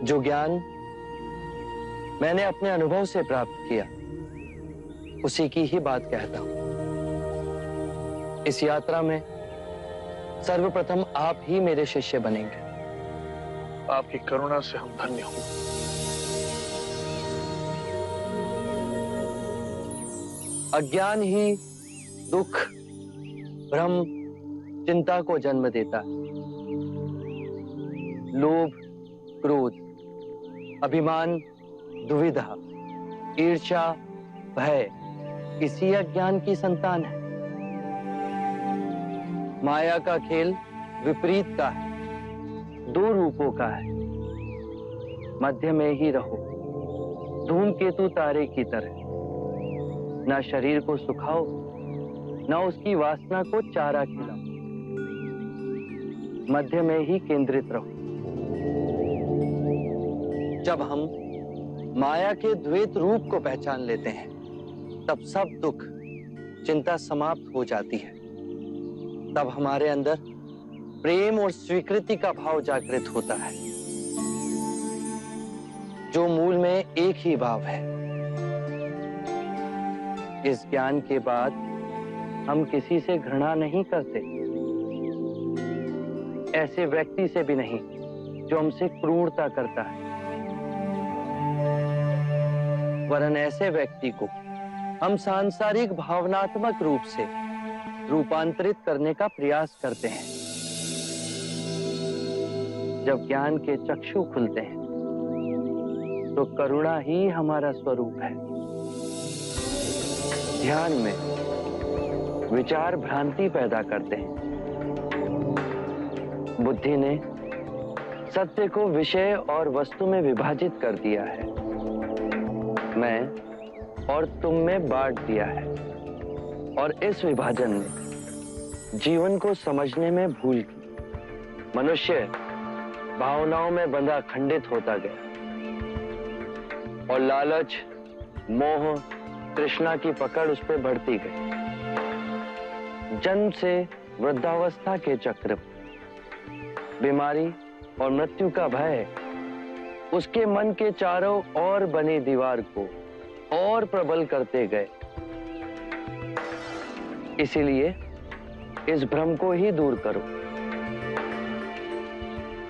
जो ज्ञान मैंने अपने अनुभव से प्राप्त किया, उसी की ही बात कहता हूं। इस यात्रा में सर्वप्रथम आप ही मेरे शिष्य बनेंगे। आपकी करुणा से हम धन्य हों। अज्ञान ही दुख, भ्रम, चिंता को जन्म देता है। लोभ, क्रोध, अभिमान, दुविधा, ईर्ष्या, भय इसी अज्ञान की संतान है। माया का खेल विपरीत का है, दो रूपों का है। मध्य में ही रहो, धूमकेतु तारे की तरह। ना शरीर को सुखाओ, ना उसकी वासना को चारा खिलाओ। मध्य में ही केंद्रित रहो। जब हम माया के द्वैत रूप को पहचान लेते हैं, तब सब दुख, चिंता समाप्त हो जाती है। तब हमारे अंदर प्रेम और स्वीकृति का भाव जागृत होता है, जो मूल में एक ही भाव है। इस ज्ञान के बाद हम किसी से घृणा नहीं करते, ऐसे व्यक्ति से भी नहीं जो हमसे क्रूरता करता है, वरन ऐसे व्यक्ति को हम सांसारिक भावनात्मक रूप से रूपांतरित करने का प्रयास करते हैं। जब ज्ञान के चक्षु खुलते हैं, तो करुणा ही हमारा स्वरूप है। ध्यान में विचार भ्रांति पैदा करते हैं। बुद्धि ने सत्य को विषय और वस्तु में विभाजित कर दिया है, मैं और तुम में बांट दिया है। और इस विभाजन ने जीवन को समझने में भूल की। मनुष्य भावनाओं में बंधा खंडित होता गया और लालच, मोह, तृष्णा की पकड़ उस पर बढ़ती गई। जन्म से वृद्धावस्था के चक्र, बीमारी और मृत्यु का भय उसके मन के चारों ओर बनी दीवार को और प्रबल करते गए। इसीलिए इस भ्रम को ही दूर करो।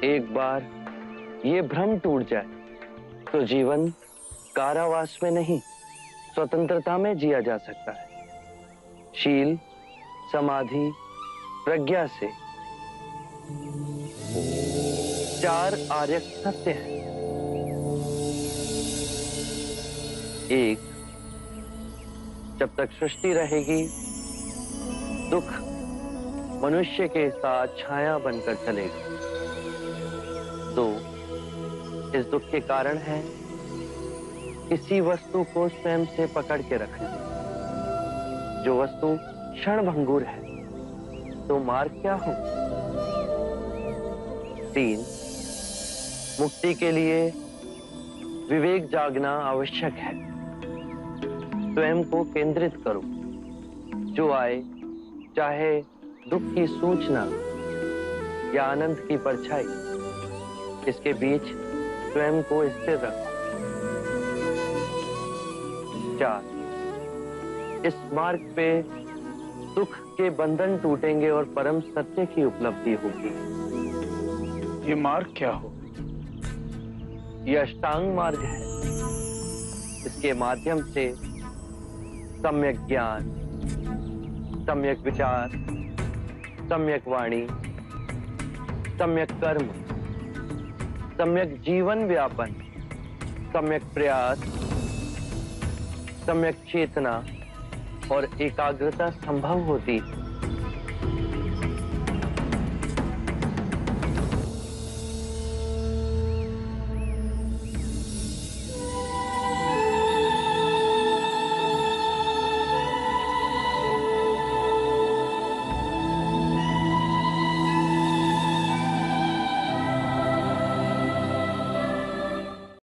एक बार ये भ्रम टूट जाए तो जीवन कारावास में नहीं, स्वतंत्रता में जिया जा सकता है। शील, समाधि, प्रज्ञा से 4 आर्य सत्य हैं। 1, जब तक सृष्टि रहेगी, दुख मनुष्य के साथ छाया बनकर चलेगा। 2, इस दुख के कारण है किसी वस्तु को स्वयं से पकड़ के रखना। जो वस्तु क्षणभंगुर है, तो मार्ग क्या हो? 3, मुक्ति के लिए विवेक जागना आवश्यक है। स्वयं को केंद्रित करो। जो आए, चाहे दुख की सूचना या आनंद की परछाई, इसके बीच स्वयं को स्थिर रखो। 4, इस मार्ग पे दुख के बंधन टूटेंगे और परम सत्य की उपलब्धि होगी। ये मार्ग क्या हो? ये अष्टांग मार्ग है। इसके माध्यम से सम्यक ज्ञान, सम्यक विचार, सम्यक वाणी, सम्यक कर्म, सम्यक जीवन व्यापन, सम्यक प्रयास, सम्यक चेतना और एकाग्रता संभव होती है।